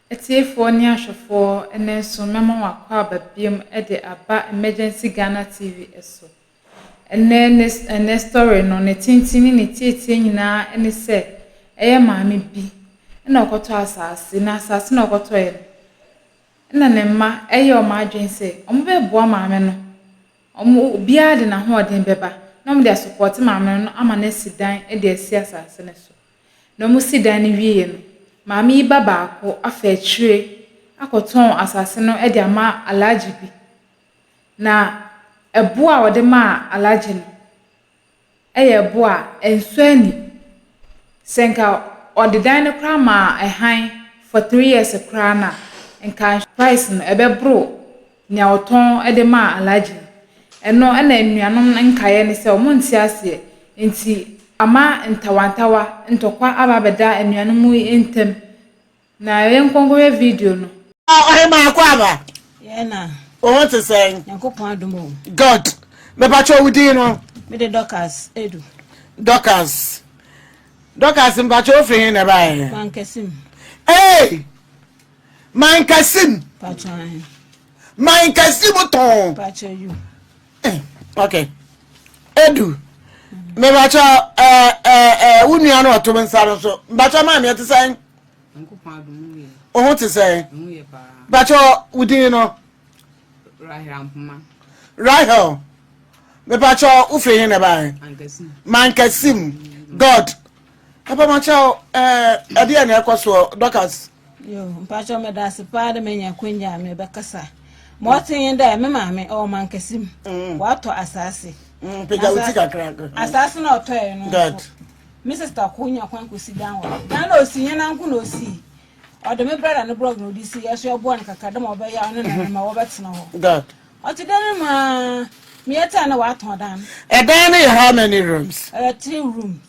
Etiefo ni ahwefo ene so memo wakwa babiem de aba emergencyghanaTV eso. Ene story no ne tintini ne tietie nyina ene se eye maame bi na okoto asase na asase na okoto ye. Na ne mma eye o ma adwen se omo be boa maame no. Omo bia de na ho odin beba na omo de support maame no ama na sidan de asi asase ne so. Na omo sidan ne wiye no Mami baba ko afetire akoton asase no e de ama alaji bi na ebo a wode ma alaji no ebo a enso ani senka odidan no kra ma ehan for 3 years kra na enka price no ebebro nya oton e de ma alaji eno na enuanom nkaye ne se omo nti ase nti ama ntawantawa ntokwa ababeda enuanom entem na yenkongo video no ma kwaba na o want to say yankopon adumo God me ba cho wudi no me the doctors edu doctors mba cho free na ba mankesim mankesim pachan mankesim ton pacha you okay edu me ba cho unu anu oto nsaro so mba cho ma me to say yankopon adumo ye o want to say ye pa ba cho wudi no Rahel me ba cho u free na ba mankesim God Papa Macho, adia na ekwaso doctors. Yo, mpacho me da sipa de menya kwenya me bekasa. Mo tin da me maame o mankesim. Wato asase. Pega utika kranko. Asase na otoe no. God. Me sister kunya kwanko si dan wa. Dan na osi nya nanku na osi. O de me brother no blog no di si yeso ebo na kakada ma oba ya no na ma wobetena ho. God. O ti dan ma me eta na wato dan. Dan how many rooms? 3 rooms.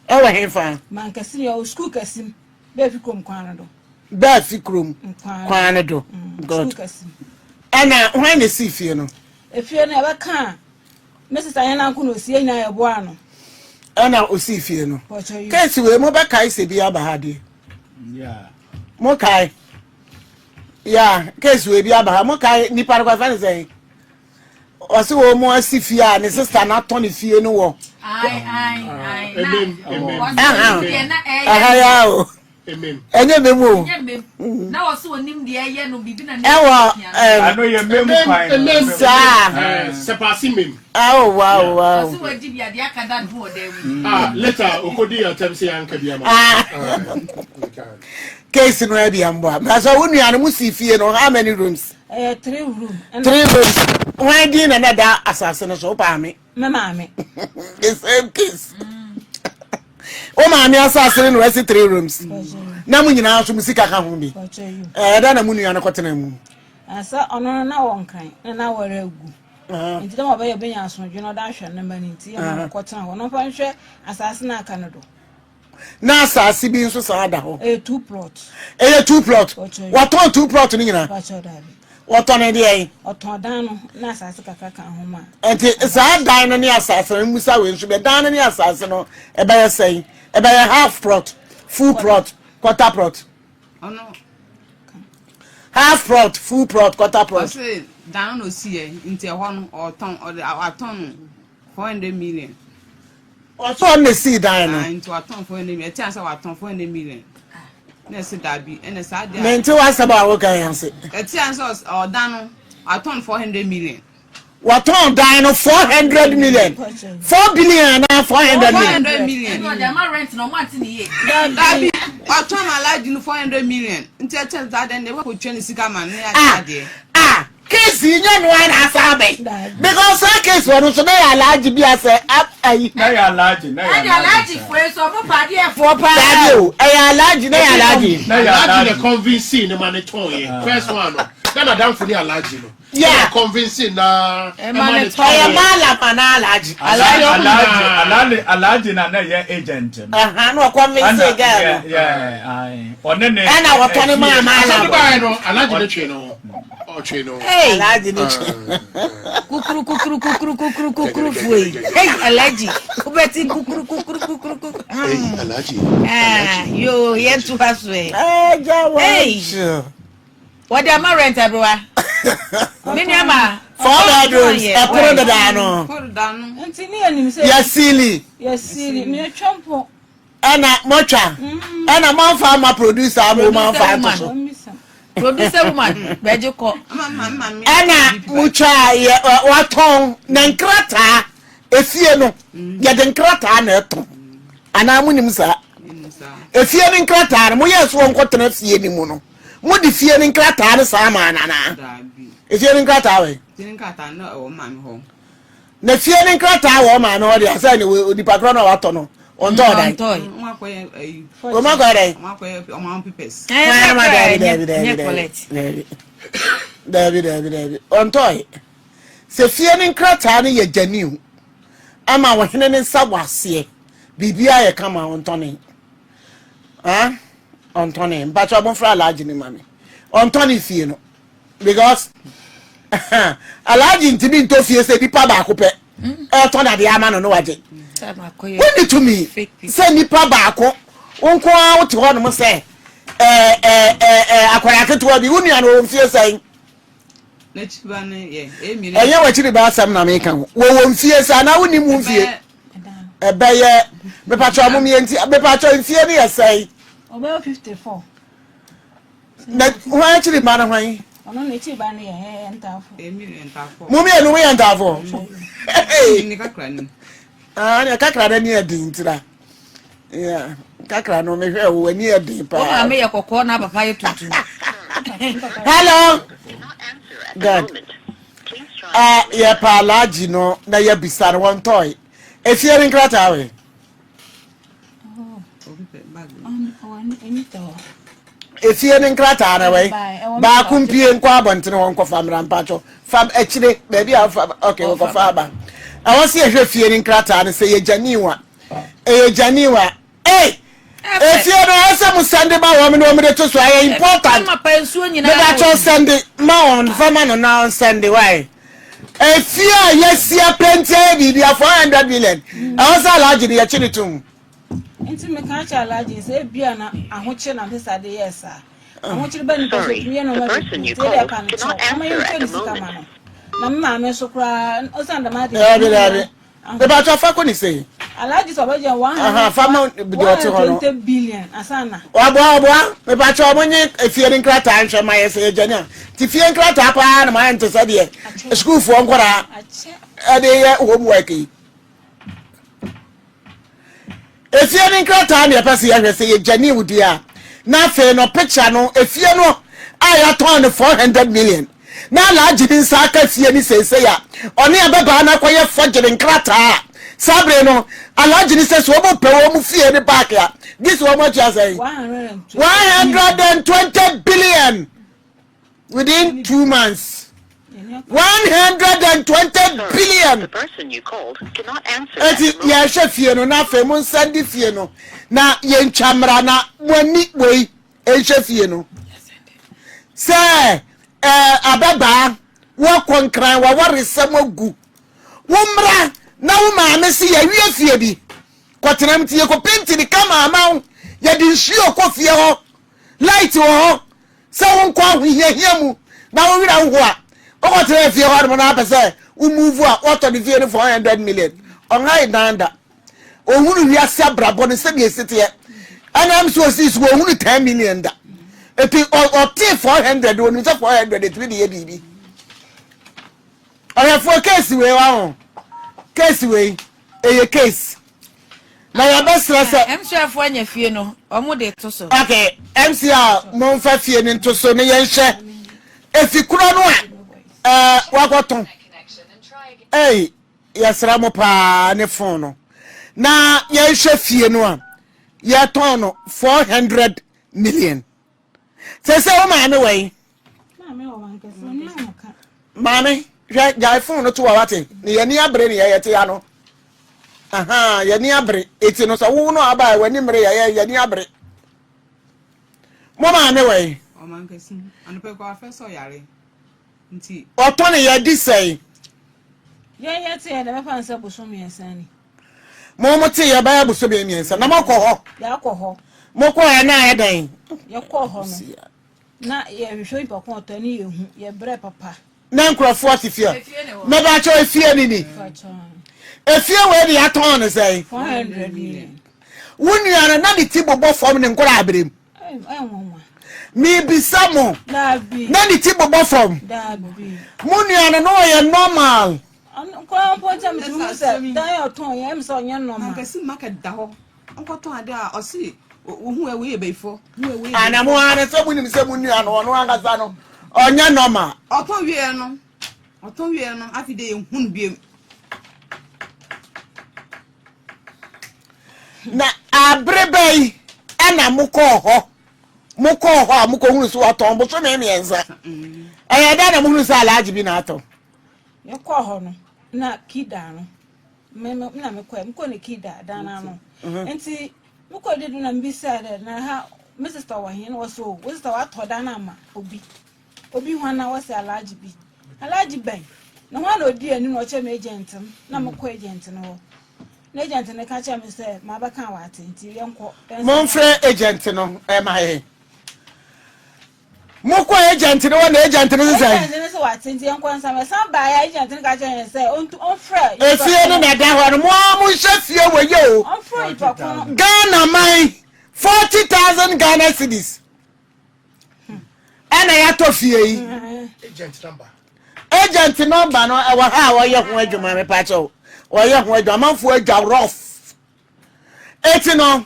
Oh, he fine. Man kasi yo school kasim be fi krom kwan do. Be fi krom kwan do. God. Ana when the see fie no. Efie na be kan. Mrs. Ayana nku no sie nya ebo ano. Ana o see fie no. Case we mo be kai se bia ba hade. Yeah. Mo kai. Yeah, case we bia ba mo kai ni par kwa fa say. Osi wo mo asi fie a ne sister na to ne fie no wo. Amen. Enye memo. Na wo so onim de eye no bibi na I know your memo fine. Sepasi mem. Oh wow. So we di bia de akada do oda Later okodi your time say anka bia ma. Case no be ambo. Na so wonu anu musifie no how many rooms? 3 rooms. 3 rooms. Why didn't another assassin so pa me? Me maame. The same case. O maame assassin no 3 rooms. Na mu nyina so musika ka ho bi. Da na mu nua na kotena mu. Asa ono na wonkan na wore agu. Nti da mo ba ye benya asonjo no da hwe na mani nti ya kotena ho no fa hwe assassin aka no do. Na assassin bi nso sa da ho. 2 plots. 2 plot. What on 2 plot ni nyina? What on the day? Otodano na asase kakaka homa. Enti za dan no ni asase musa we nso be dan no ni asase no e ba say e ba half plot, full plot, quarter plot. Ono half plot, full plot, quarter plot. say dan no see nti e ho no aton 400 million. So on the see dan no. Nti aton 400 million. Eti ansa aton 400 million. Na se dabi ene sa dia. Menti wa saba wo kan yanse. Eti ansa odano aton 400 million. What on dan 400 million. 4 billion na 400 million. 400 million. No, dem rent no want ni ye. Dabi aton alaji no 400 million. Nti eti za den de we ko twa ni sika man na ya de. Case you know why asabe. Because that case one so na alaji bi ase ayi. Na ya alaji for so mo padi e for padi o. Alaji na ya alaji. Na ya alaji the convincing the man toy. First one no. Na dan for the alaji no. Yeah, convincing na mala pana alaji. Alaji na ye agent. No convincing girl. Yeah, I. Onene. Ana watone mama no alaji na twe no. Hey, Alaji ni. Kukuru fue. Hey, Alaji. Ubeti kukuru. Hey, Alaji. Yo, here to haswe. Hey. What am I rent Abrewa? Miniama. 4 bedrooms. Apro da dano. Ntini ani say. Yes, silly. Me chompo. Ana mocha. Ana man farmer producer am man farmer. Producer woman, Bejoko. Ana mucha ye waton na nkrata efie no. Ye de nkrata na eto. Ana munim sa. Efie ni nkrata no mo yeso nkotena fie ni mu no. Mo di fie ni nkrata no sa ma na na. Efie ni nkrata we. Nkrata no o ma me ho. Na fie ni nkrata wo ma no de asa ni odipa kro na wato no. Onto dai. Nwa koye O ma ko dai. nwa koye o ma pipes. David. Onto. Se fie ni nkrata ni ye janiu. Ama wo hene ni nsa wase. Bibia ye kama onto ni. Ah? Onto ni. Mpacho abonfra alaji ni mami. Onto ni fie no. Because alaji ntimi nto fie se nipa ba ko pe. To na de ama no waje. When it to me, say nipa baako, unko a wote ho no mo say akwara ketewa bi woni an wo mfie sai. Na chiba ne ye emire. Eye wa chiri ba asam na me kan wo mfie sai na woni mu mfie. Ebeye me pacho mo mienti, me pacho mfie ne yesai. Obe 54. Na ho chiri ba na hwan. Ono ne chi ba ne ye ntafo. Emire ntafo. Mo me enu we ntafo. Ni kakra ni. Ne kakra da ni edin tira. Yeah, kakra no me hwe wo ani edin pa. O ma me ye kokko na papa ye tutu. Hello. Good. Ye pa alaji no na ye bisar won toy. Efie rin krata we. Efie rin krata na we. Ba kumpie nkwa abontene won ko famra mpacho. Fam echire baby okay wo ko fa ba. I want to see a fear in Krata and say, Janiwa. Janiwa. Hey! If you know some Sunday, my woman, to say important. But I Sunday, Mount, Faman, now Sunday. Why? If you are, yes, see a plenty, you are 400 million. I was allowed the Achinitum. Into me catch a large is a piano, and what you know this are the yes, sir. I want you to be the person you call cannot answer at the moment. Mama me so kra osanda ma de the batcha fa ko ni say alaji so beje 120 billion asana obo me batcha obo nye efie ni nkrata anhwe ma yese janya ti fie nkrata pa na ma ntse sa de school fo nkora ade ye home work yi efie ni nkrata na pese ye hwese ye jani wudi a na fe no picture no efie no aya ton 400 million na alaji din sa aka fie ni sese ya oni abeba na kwaye fojere nkrata sabre no alaji ni sese obo pe wo mu fie ni back ya this one much as 120 billion within 2 months 120 billion. The person you called cannot answer. Eti ya fie no na fe mu sandi fie no na ye nchamra na wani we e fie no say ababa wo konkran wa waresam agu womra na wo maame se ya wie fie bi kwotenam tie ko penti ni kama amaw ya di nsuo ko fie ho light ho se won kwa ho hia mu na wo wira ho a o kwotenam fie ho na apese wo move a auto di fie ni 400 million on high danda o hunu wi ase abrabo ne se bi esite anam so sis wo hunu 10 million da epi o ti 400 wonu se 400 etwi de ye bibi aya for case we wa case we eye case na ya besra se MCF anya fie no omo de to so okay MCR mo fa fie ni to so ne ye hye efi kuro no a wagoton yasra mo pa ne phone no na ye hye fie no a ye ton no 400 million. Say o maame wey o wanka so ni amuka maame ja phone no to wa wate ni ye ni abre ni ye te ya no ye ni abre eti no so wo no aba wani mre ye ni abre mo maame wey o man kesin anu pe ko afeso yare nti otone ye di sei ye te da me fansa bosom yensani mo te ye ba bosom yensani na mako ho ya ko ho moko ya na ye dan ye ko ho no na ye hwehwe ipakon otani ye hu ye bre papa na nkrofo atifia me ba cho efie ni efie we di aton ne sei 400 million wunuana na di ti bobo fom ne nkora abrem mi bisamo dabi na di ti bobo fom dabi munuana no ye normal kwa mpoja mtu se dan ya ton ye mso onye normal na kasi market da ho onkoton ade a osi ohu ewe ye beifo hu ewe ana mo ana so munim se munuana ono angasa no onye normal oton wie no afide ye hun biem na abrebe ana mukọ ho amukọ hunu so aton bo so me mienza da na muhunu sa alaji bi na aton ye ko ho no na kida no na me ko ne kida dana no enti me ko de na mbisa na ha Mrs. Tawahin was so was the what dana ma obi hwana was alaji bi alaji ben na hwana odi ani no che me agent na me ko agent no na agent ne ka cha me say ma ba kan wa atenti yenko monfre agent no ma he moko agent no na agent no say agent ne so wa atenti yenko nsa me san ba ya agent ne ka cha me say on frɛ efie no na da ho no mo hye fie we yo on frɛ ipakon Ghana mai 40,000 Ghana cedis ana ya to fie yi agent number no e wa ha wo ye ho adwuma me pa cho wo ye ho adwuma manfo adwa rough eti no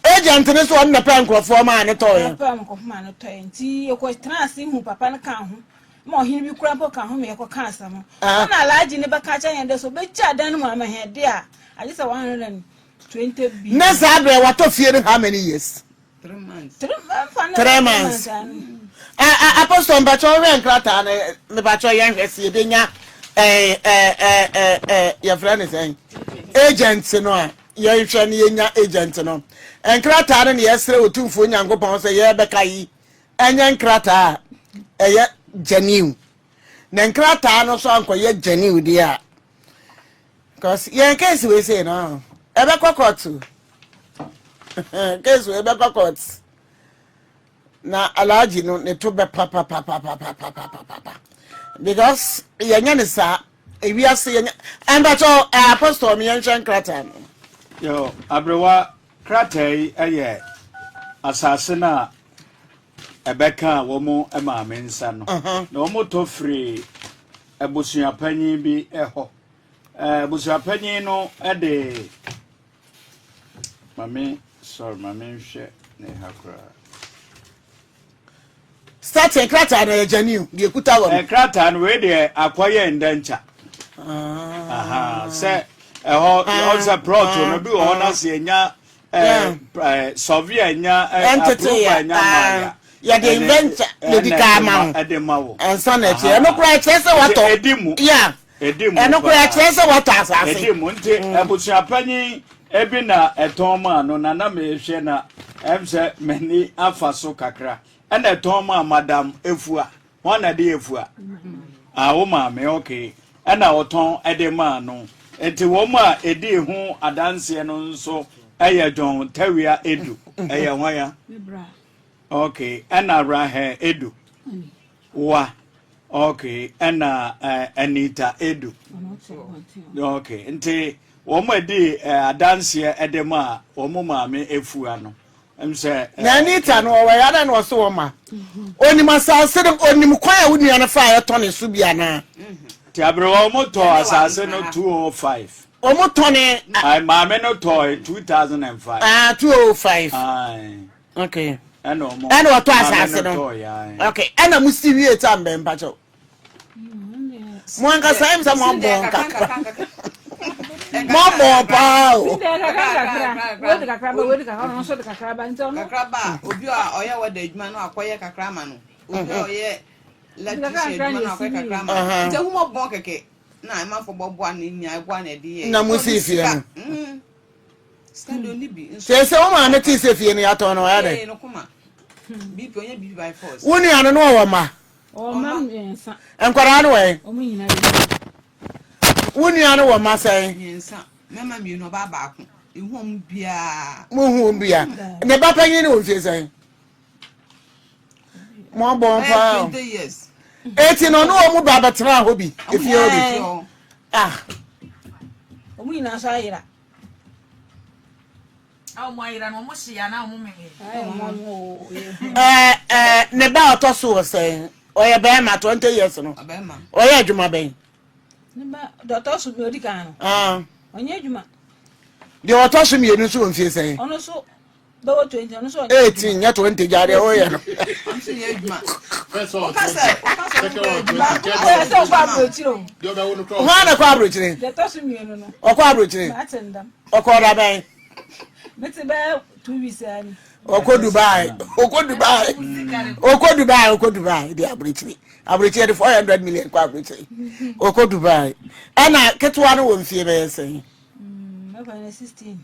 agent ne so on na pa nkrofo ma ne to ye pa nkrofo ma ne to ye nti e ko trans hu papa ne kan ho ma ohin bi kura po kan ho me e ko kan asam na alaji ne ba ka cha yende so be cha dan mu ama he de a aje say 120 billion na zabre wa to fie how many years 3 months 3 months apostle mbacho we nkrata na me bacho yen hwese be nya your friend is saying agent no a ye hwe na ye nya agent no nkrata na ye sere otumfo nyankopon so ye beka yi enya nkrata ye genuine na nkrata no so anko ye genuine dia cause ye case we say no ebe kokotu case we ebe kokotu na alaji no ne to be papa because yenya ne sa ewiase yenya ambacho apostle me yenhwe krata no yo Abrewa krata yi eye asase na ebeka wo mo emaame nsa no na wo mo to free ebusuapanyin bi eho ebusuapanyin no ede mame hwe ne hakra starting krata na yejaniu de ekuta wo krata no we de akwaye ndancha se eho also proto no bi wo na se nya Soviet nya entity ya de invent medical man edemawo enso na che no kura che se wato edimu no kura che se wato asase edimu nti ebusuapanyin ebi na etonma no na me hwe na emse mani afaso kakra ena etonma madam efua wana de efua wo ma me okay ena oton edema no enti wo ma edi hu adanse no nso eye John Tawia Edu eye hwan okay ena rahe Edu wa okay ena Anita Edu okay nti wo ma di adanse edema wo ma me efua no emse na Anita no wo ya na so wo ma onima sase onim kwa ya wunu ya na fa ya to ne so bia na ti Abrewa moto asase no 205 omotone I mama no toy 2005 205 okay and no more and what asase no okay and am still tambe mpacho mwanga saim sa mwambo mwambo pa kakraba obi a oye wada adwuma no akoye kakrama no obi a oye electrician adwuma no akoye kakrama nte hu mo bon keke na ma fo bobo an ni agwa na de na musi fie no stand oni bi se wo ma meti se fie no ya to no ya de no kuma bi onye bi by force woni anu no wo ma Oh, mam yensa. Enkwara no we. Omu nyina. Wuni anu wo masai. Yensa. Mama mi no ba baako. Ehom bia. Mo hu bia. Ne ba panyin no fie sai. Mo bon pa. 20 years. 18 no no mu ba betra ho bi. Efie obi. Ah. Omu nyina so ayira. Aw mo ayira no mo hia na mo me. Ne ba otoso sai. Oye be ma 20 years no. Abema. Oye adwuma ben. Ne ba doctor so bi odika no. Onye adwuma. De otoso mi enu so mfie sai. Ono so do 20 ono so 18 ya 20 jare oye no. Nsi ye adwuma. First one. Okasa so kwa brochiro. Do be wonu Ho na kwa abrochire. Doctor so mi enu no. Okwa abrochire. Atendam. Okwa da ben. Meti be 2 weeks ani. Okwa Dubai di abrochire the 400 million kwa abrochire okwa Dubai ana ketwa no wo mfie be sen Me kwa 16.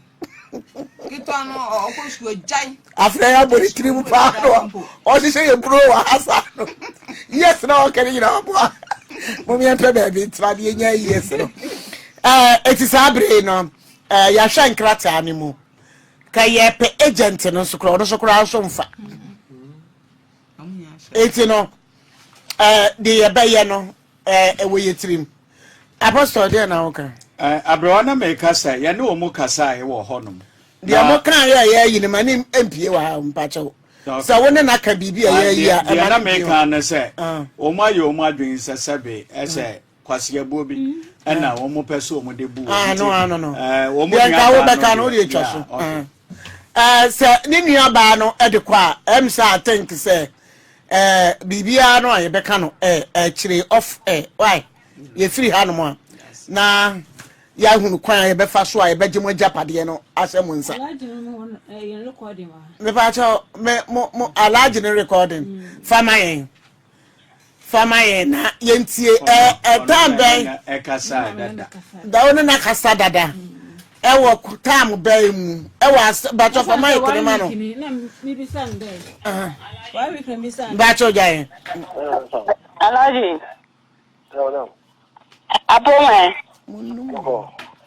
Kitwa no okosua jai. afre ya bori tribu pa no o si say bro wa asa no yes na o kere ina bo mo mi enta be bi tra de nya yes no etisabre no ya hwa nkrata ani mu ka ye pe agent no so kro so mfa eti no de ye be ye no we yetrim apostle de na oka Abrewa na me kasa ya ne o mu kasa e wo honom de mo kan ye yi ne mani empie wa mpacho so woni na ka bibia ye yi a na me kan na se o ma ye o ma dwen sesebe ese kwase abo bi na o mu pese o mu de bu no o mu ya wo be kan o de twa so se ni nua ba no e de kwa sa think se bibia no ye be kan no chire off why ye free hanom na ya hunu kwan ye be fa so ye be gemo Agyapade no asem nsa me pa cho me mo alaje no recording fama yen na yentie time ben kasa dada da wona na kasa dada wo time ben mu wo ba cho fama yen krema no Mi bi sande. Why we can be sande? ba cho jaye Alaji. No. Apome.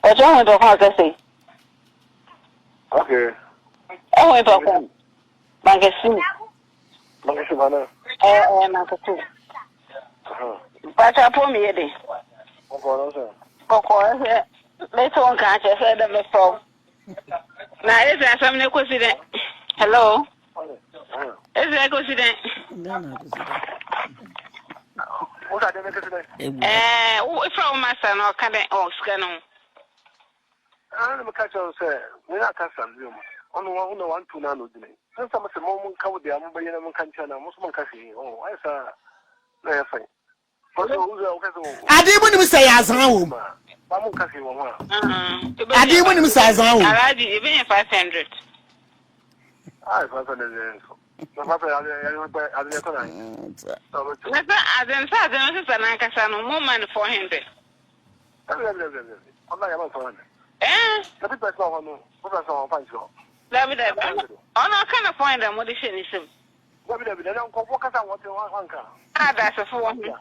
Ojo ho do kan kase. Okay. We do ko. Magasi. Magasi bana. Magasi. But apome ye de. No sir. Koko let's on kan che se de me so. Na is asam ne kweside. Hello. Is there kweside? What are they making? From my son or can I scan? I'm a catcher, sir. We're not custom. Only one to nano. Some of the moment covered the American country and Muslim coffee. Oh, I saw. Fine. I didn't want to say as home. I didn't want to say as home. I did even 500. I 500. I didn't say I more money 400. I can't find a modification. That's a 400.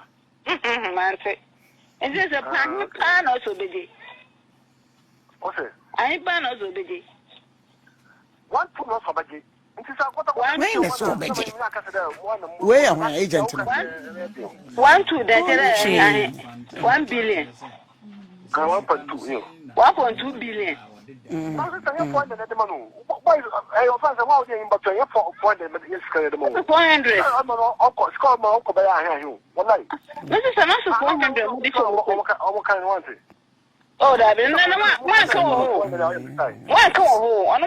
And there's a plan also be. I ban also be. One put off a baggy. Where am I agent? 1 2 that 1 billion. 1.2. 1.2 billion. Oh, that is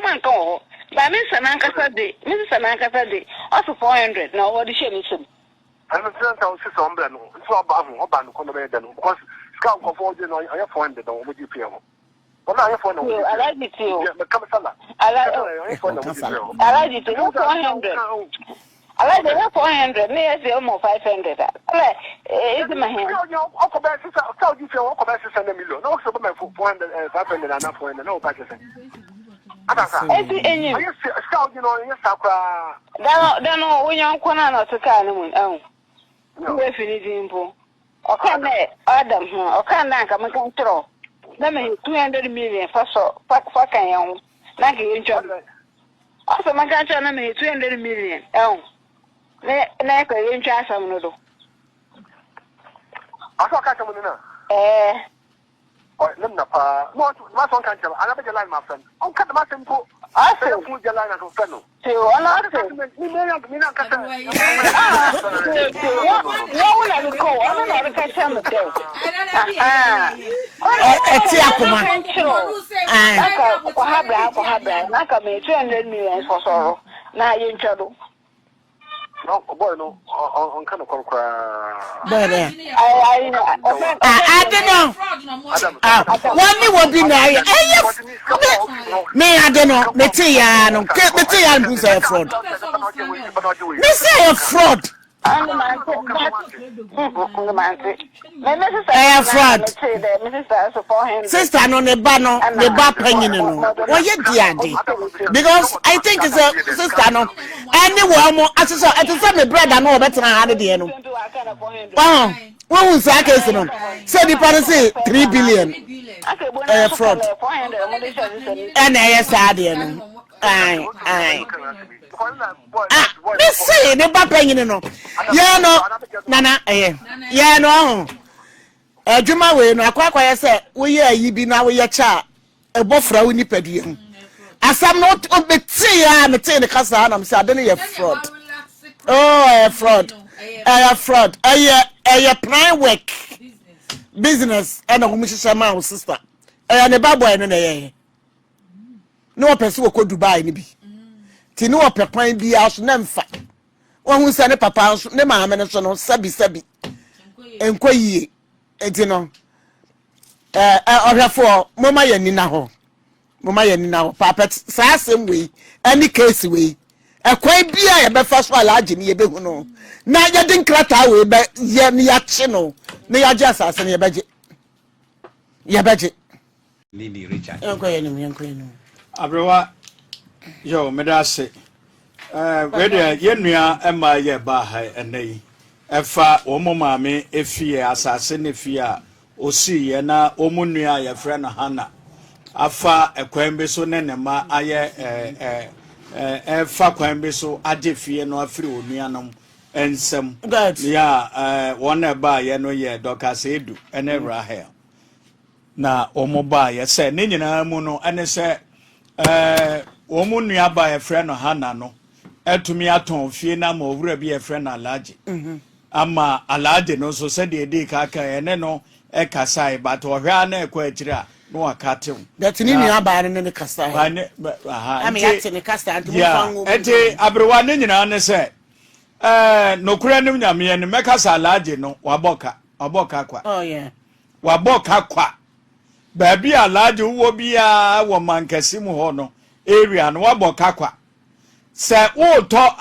one call. By Miss Ananka Day, Mrs. Ananka Day, also 400. Now, what is she missing? I'm a friend of Sister Umbrella, so about because Scout of 400 on what you feel. Well, I like it too. I like it too. 400. I like the 400. May I say almost 500? It's my hand. I'll come back to tell you, I'll come back to send a million. No, so my 400 and 500 and not 400. No, back to say. Scout, you know, yes, I'll cry. Then, when you're corner to Carnival. we finishing po okay Adam okay na ka me control na me 200 million fa kan yan na ke ntwa also man kan na me 200 million na ka ntwa asam no do aso ka tamu na lem na pa mo ma son kan jaba ana be line ma friend on ka ma tempo aso fu jala na ko kanu te ona te ni na ka ta ya wala ko ona na ka ta mo te eti akoma ko habra na ka me 200 million for sorrow na ye ntwado no boy no on kan ko kwa boy there I don't know one will be now me I don't know me say ya no me say ya do say fraud me say a fraud sister no ne ba panyin no wo ye diade because I think it's a sister no anyone mo aso it is me brother no better ha de de no when we say case no say the party say 3 billion fraud and yes ade no ai me say ne ba panyin no yeah no nana yeah no adwuma we no akwa ye say we ye ayi bi na we ye cha ebofra we nipadua asam no obeti ya me te ne kasa na me say ade ne ye fraud fraud prime work business and a woman my sister ne baboy no na ye no person wo ko Dubai ni bi ti no opekwan bi aso na mfa won se ne papa so ne maame ne so no sabi enkoyie enti no orafo moma ye ni na ho papa sa asem we any case we ekwan bia ye be fa so alaje ni ye be hu no na ye din krata we be ye ni ya che no ne ya je asase ne ye beje Lily Richard enkoye ni Abrewa yo medase wede yenua ema ye ba ha enei efa omo maame efie asase ne fie a osi ye na omo nua ye frɛ no Hana afa ekwan be so ne ma aye efa kwan be so age fie no afiri onuanom ensem ya wona ba ye no ye Dr. Edu ene Rahel na omo ba ye se ne nyina mu no ene se omo nua ba ye frɛ no Hana no etumi aton fie na ma owura bi ye frɛ no Alaje ama Alaje no so se de dey kaka ene no ekasai but ohwa na ekwa akira no akatew that ni nua ba ne kasa am yate ne kasa antu fango enti Abrewa ne nyina ne se nokura nim nyame ne mekasa Alaje no waboka kwa waboka kwa baabi Alaje wo bia wo mankasi mu ho no area no waboka kwa se wo to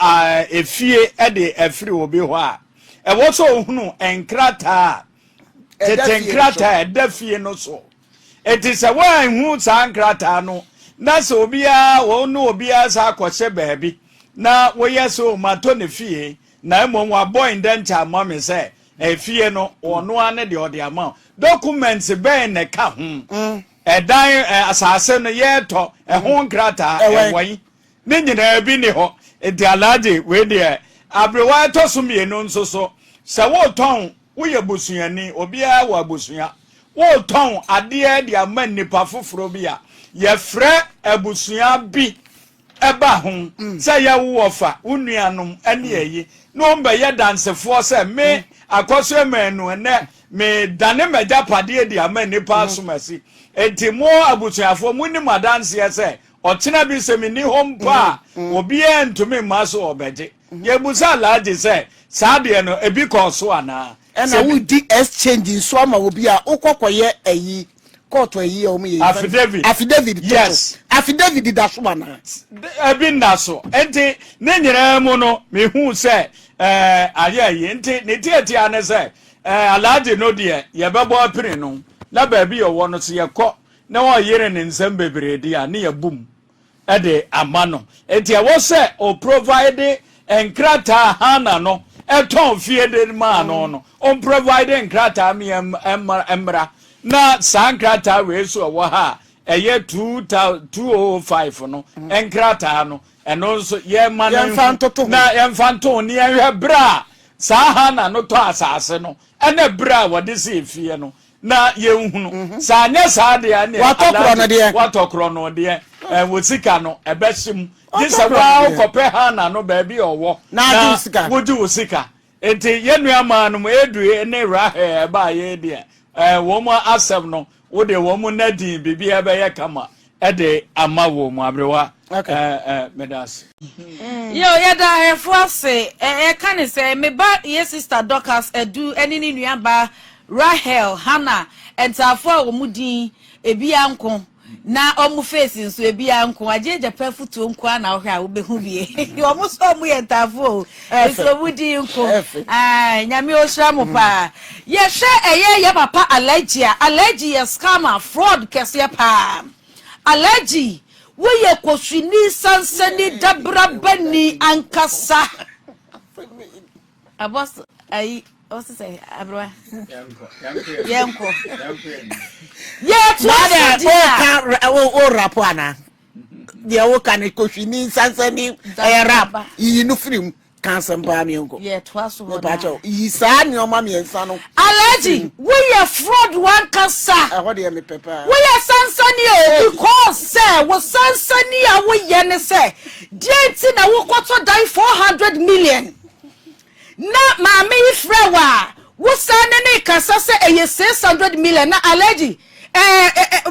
efie de afiri obi ho a wo so ohunu enkrata tetenkrata edafie no so etise wan hu sankrata no na so obia wo no obia sa akose baabi na wo yeso mato ne fie na emom wa boy ndenta mama se efie no ono ane de ode ama documents ben ne ka ho edan asase no yeto ho nkrata ewon ne nyina bi ne ho enti Alaje we de Abrewa to so mienu nso so se wo ton wo ye bosuani obia wa bosuya wo ton ade de ama nipa foforo bia ye frɛ abusua bi eba ho se ye wo fa unuanom ane ayi no mba ye dansefo se me akoso emanu ene me dane magyapade de ama nipa asomasi enti mo abusuafo muni madanse se ochina bi se mini hompa obi entumi maso obeje ye busa Alaje se saade no ebi koso ana na we di exchange so ama obi a okokoye ayi court ayi o me affidavit yes affidavit da so ana ebi na so enti ne nyina mu no me hu se ayi enti ne tietia ne se Alaje no de ye bebo apiri no na ba bi yo no se ye kɔ na wo yere ne nsem bebredi a ne ye bum ede amano enti e wo se o provide enkrata Hana no eton fie de ma no on providing krata me emra na sankrata we so wo ha eye 205 no enkrata no eno so ye ma na yemfanto ni ehwe bra saha na no to asase no ene bra wode se fie no na ye nhunu sa anya sa de ane watokro no de wosika no ebeshim this about kope ha na no ba bi owo na wodi wosika enti ye nuama no edue ne rahe ba ye de wo mo asem no wo de wo mo nadin bibia be ye kama de ama wo mo abrewa medas yo yada hefo ase kan say me ba ye sister Dorcas edu eni ni nuaba Rahel Hannah entafo wo mudin ebia nko na omu face nso ebia nko Agyapa Afutuo nko na ohwa wo behu bie wo mo so mu entafo so mudin nko nyame ohra mo pa ye hwe ye papa allergy ye scammer fraud kese pa allergy wo ye koswini sansani dabrabani ankasa abos ai also say Abrewa yanko o rapo ana dia wo kan koswini sansani rap yi no film kan sampa mi yanko twaso ho ba cho yi sa ni o ma mi ensa no allergy we ye fraud one kasa ho de me pepa we ye sansani because say wo sansani a wo ye ne say denti na wo kwoto die 400 million na mama ifrewa wo san ne kasa se 600 million na allergy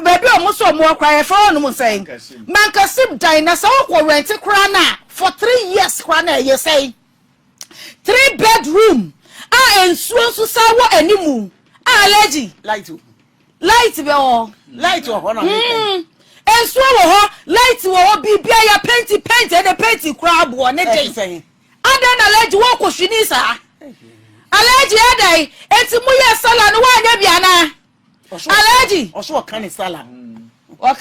baby omuso omo kwai fa onu mo say man kasim dine sa wo rent kra na for 3 years kra na ye say 3 bedroom ensuo so sa wo animu allergy light be o light ho na ensuo wo ho light wo bibia ya paint e de paint kra abo ne dey adan allergy wo ko hwini sa allergy adai enti mu ye sala no wa nya bia na allergy oso kan sala o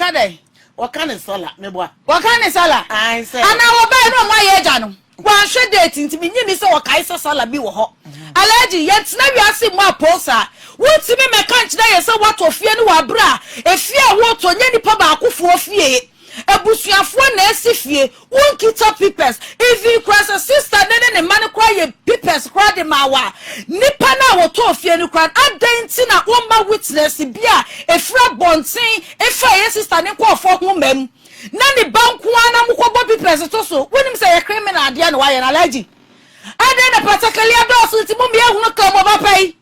kan sala me boa o kan sala ai say ana wo ba no ma ye ja no wa hwe date enti mi nyini se o kai sala bi wo ho allergy ye tina wi ase mu aposa wuti me me kan kina ye se wato fie no wa bra efie wo to nya nipa ba akofo fie ebusuafo na esifie won kita papers even cross sister ne man kwa ye papers kwa de mawa nipa na wo to fie no kwa adanti na wo ma witness bia efra bonten efa ye sister ne kwa fo ho mam na ne banku ana mo kwa papers to so wonim say ye criminal ade na wa ye na allergy ade na particularly adosu ti mo me ehunu ka mo ba pai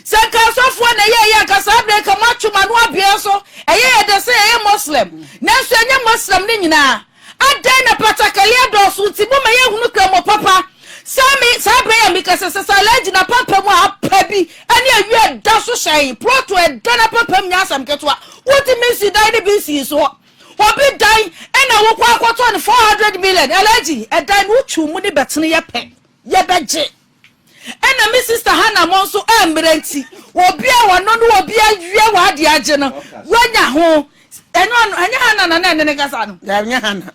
Saka sofo na ye kasa break machu manu abia so eye de say eye muslim na so enye muslim ni nyina adan na patakali adosu ti mo me ye hunu kra mo papa sami sabe ya mi kasa allergy na papa mu apabi ani awie da so shan proto e da na papa mu nyasam ketwa woti mi si dai ni bi si so obi dai e na wo kwa akwoto ni 400 million allergy e dai no chu mu ni betene ye pe ye beje ena mi sister Hannah monso embrenti obi a wono no obi awie wa de age no wanya ho eno anya Hannah na ne gasa no anya Hannah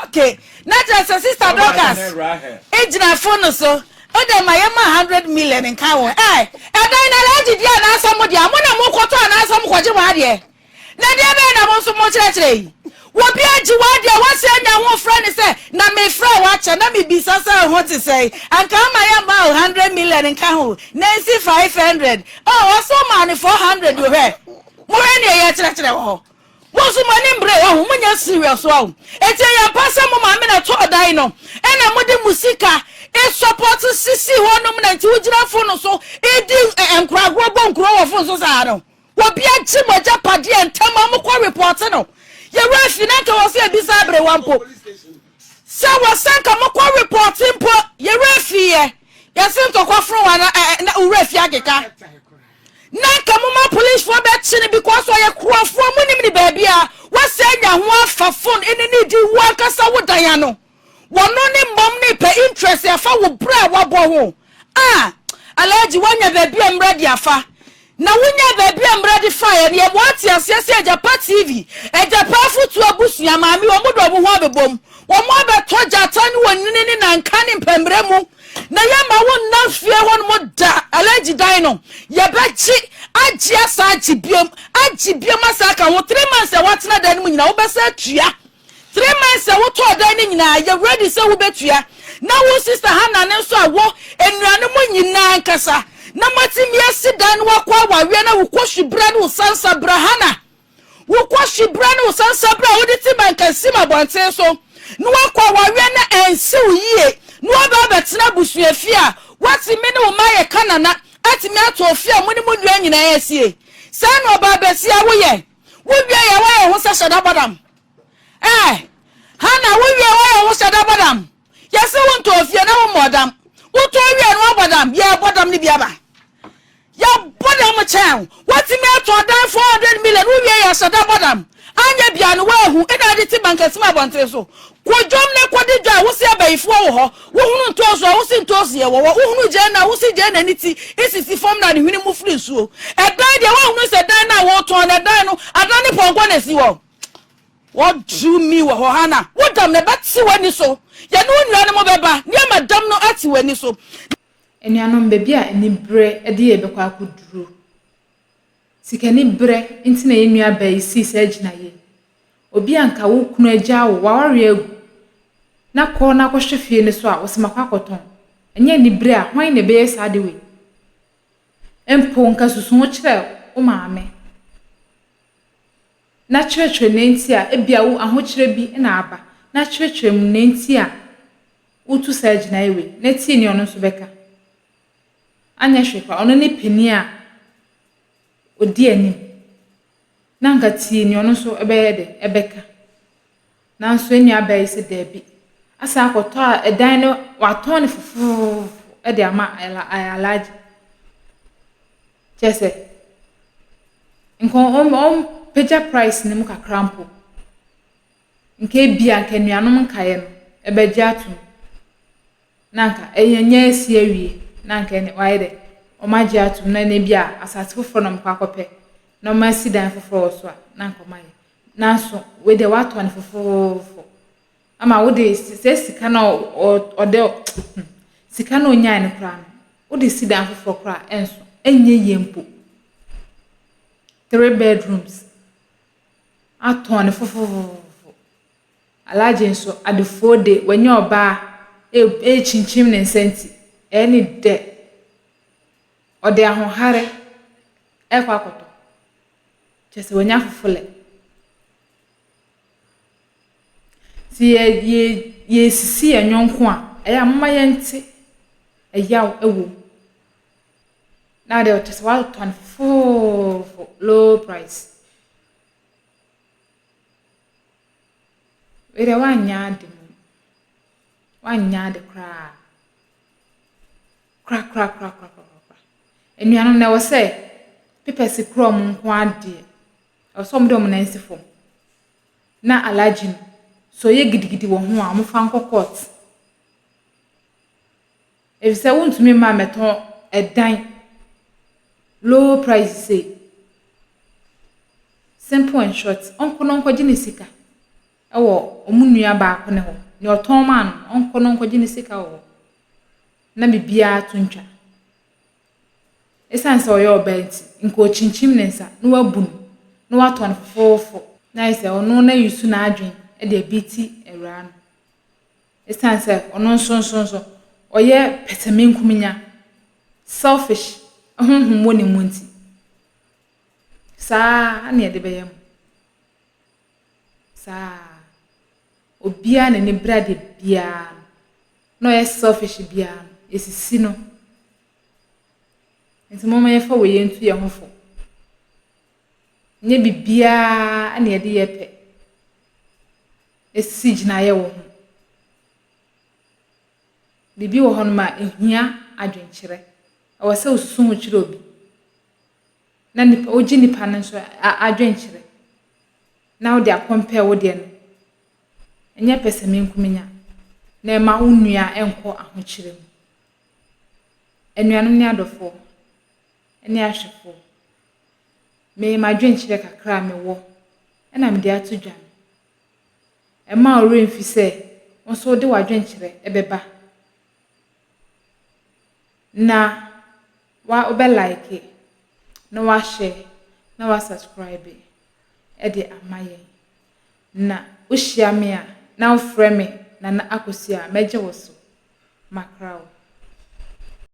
okay na just sister Dorcas ejina phone so o de ma 100 million in kawo e dan na laji dia na asom dia mo na mo kwoto na asom kwaje wa de na dia be na monso mo kire wobi aji wade wase anya ho friend say na me friend wa che na me bisa say ho ti say anka ma ya ma 100 million nka ho nancy 500 waso ma ni 400 yo he mo he ne ye kire ho mo so mani mbre ho mo nya serious ho eti ya pasa mo ma me na to dan no e na mo de musika e support sisi ho no na nti ujira fo no so e di enkura gro wo fo so sa no wobi aji mo Agyapa entama mo kwa report no ye refi na ka wo se bi sa Abrewa mpo se wo sanka mo kwa report mpo ye refi ye sim to kwa fro wa na u refi ageka na ka mo ma police for be chini because ye krofo mo nim ni ba bia wo se nya ho afa phone eni ni di wo akasa wo dan ya no wono ni mom ni pe interest ya fa wo bra wa bo ho allergy wanya ba bia mra di afa na wonya ba bia mrade fire ne what yasiase Agyapa TV Agyapa Afutuo abusua maami wo modo bo ho abebom wo mo abeto jata ne wonini ne nanka ne mpemre mu na yama won na fie hon mo da alaji dan no ye bechi agia sa agibiom asaka wo 3 months e watena dan mu nyina wo besa tua 3 months e wo to dan ne nyina ye ready say wo betua na wo sister Hannah ne so awo enuane mo nyina nkasa na matimi asidan wakwa wawe na wukwohwibra ne usansa brahana wukwohwibra ne usansa bra wodi ti bankasima bonten so no wakwa wawe na ensi uyiye no aba betena busuafia watimi ne umaye kanana atimi atofia muni munua nyina yesie sa no aba besia woye wubia ye waye ho sashada badam Hana wubia waye ho sashada badam yesi wonto ofia na wo modam woto wi no badam ye bodam ni biaba ya bodam chan watimi atodan 400 million wo ya sada bodam anya bia no wahu ina de ti bankasima bontre so kwodwom ne kwode dwa wo se abayifo wo ho wo hunu ntoso wo se ntoso ye wo hunu je na wo se je na niti isisi form na de hwini mu free suo edan de wo hunu se dan na wo ton na dan no adan ne ponko na si wo what do me wo ho Hana wo dam ne bati wani so ya no nua ne mo beba ne madam no ati wani so enuanom bebia enibre ede ye bekwa akuduru sikani bre nti na enua ba isi se agina ye obi anka wo kunu agya wo waware agu na ko na ko hwefie ne so a wo sema kwakoton enye ni bre a hwan ne be yesa de we empo nka susu wo kire wo maame na churchwe nenti a ebia wo ahokire bi na aba na churchwe mu nenti a utu sa agina ye na ti ni ono so beka anya hwekwa ono ne peni a odi ani na nka ti ni ono so ebeye de ebeka na nso eni abayi se debi asa akoto a edan no waton ne fufu e de ama alaji chese nko peja price ne mu kakrampo nke bia nke nuanom nkaye no ebeje atum na nka eyenye esi awie na nka ne waide o maji atum na ne bia asase foforo no mkwakope no masi dan foforo so na nka maye na so we de wato ne foforo ama wo de sika na ode sika na onya ne kra no wo de si dan foforo kra enso enye yempo 3 bedrooms aton ne foforo alaje nso adefo de wanya oba chinchim ne senti eni de ode ahohare ekwakoto chese wanya fofole si ye sisi anyonko a eya mama yente eyaw ewo na de chese wa ton for low price were wanya de kra enuanom na wo se pepesi kro mu nko ade osom de mu na nsifo na alaji so ye gidigidi wo ho a mo fa nko court if say wontumi ma meton edan low price say simple and short onko gine sika ewo omunua ba ko ne ho ne oton man onko gine sika wo na bibia tuntwa esanse oyo obenti nko chinchim nensa no wabunu no waton fofo na ise ono na yusu na adwen e de biti era no esanse ono nso oye petemenkuminya selfish ahunhum woni munti sa ane de beyam sa obia na ne brade bia no ye selfish bia esisi no nti mama ye fa we yentu ye hofo nye bibia ane de ye pe esisi gina ye wo ho bibi wo hono ma ehia adwenkyere awase osusu ho kyere obi na nipa oji nipa nso adwenkyere na wo de compare wo de no enye pese menkuminya na ma unua enko ahokyere mu enuanom ne adofo ene ahwefo me ma dwenkyerɛ kakra me wo ɛna me de ato dwan ɛma ore mfi sɛ wonso de wadwenkyerɛ ɛbɛba na wa obe like na wa share na wa subscribe ɛde amaye na uhyia me a na ufrɛ me na akosi a meje wo so makraw.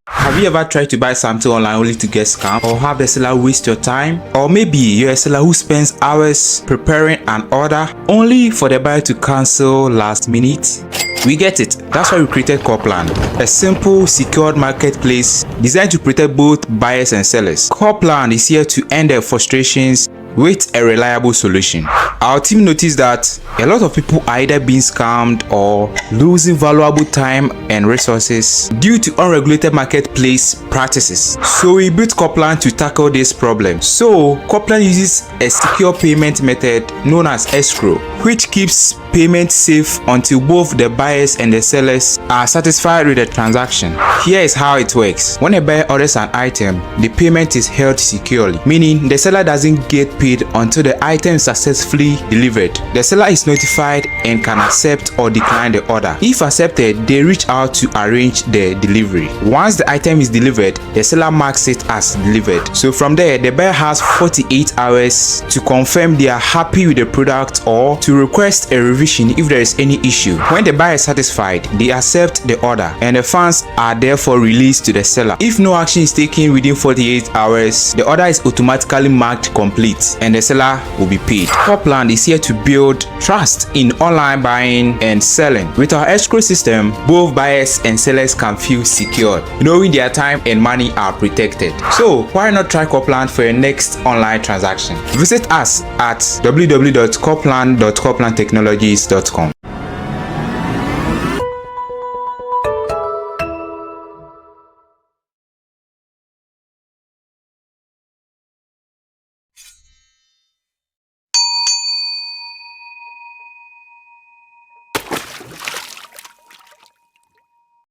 Have you ever tried to buy something online only to get scammed, or have the seller waste your time? Or maybe you're a seller who spends hours preparing an order only for the buyer to cancel last minute? We get it. That's why we created Coplan, a simple, secured marketplace designed to protect both buyers and sellers. Coplan is here to end their frustrations with a reliable solution. Our team noticed that a lot of people are either being scammed or losing valuable time and resources due to unregulated marketplace practices. So we built Coplan to tackle this problem. So Coplan uses a secure payment method known as escrow, which keeps payment safe until both the buyers and the sellers are satisfied with the transaction. Here is how it works. When a buyer orders an item, the payment is held securely, meaning the seller doesn't get paid until the item is successfully delivered. The seller is notified and can accept or decline the order. If accepted, they reach out to arrange the delivery. Once the item is delivered, the seller marks it as delivered. So from there, the buyer has 48 hours to confirm they are happy with the product or to request a revision if there is any issue. When the buyer is satisfied, they accept the order and the funds are therefore released to the seller. If no action is taken within 48 hours, the order is automatically marked complete and the seller will be paid. Coplan is here to build trust in online buying and selling. With our escrow system, both buyers and sellers can feel secure, knowing their time and money are protected. So why not try Coplan for your next online transaction? Visit us at www.coplan.coplantechnologies.com.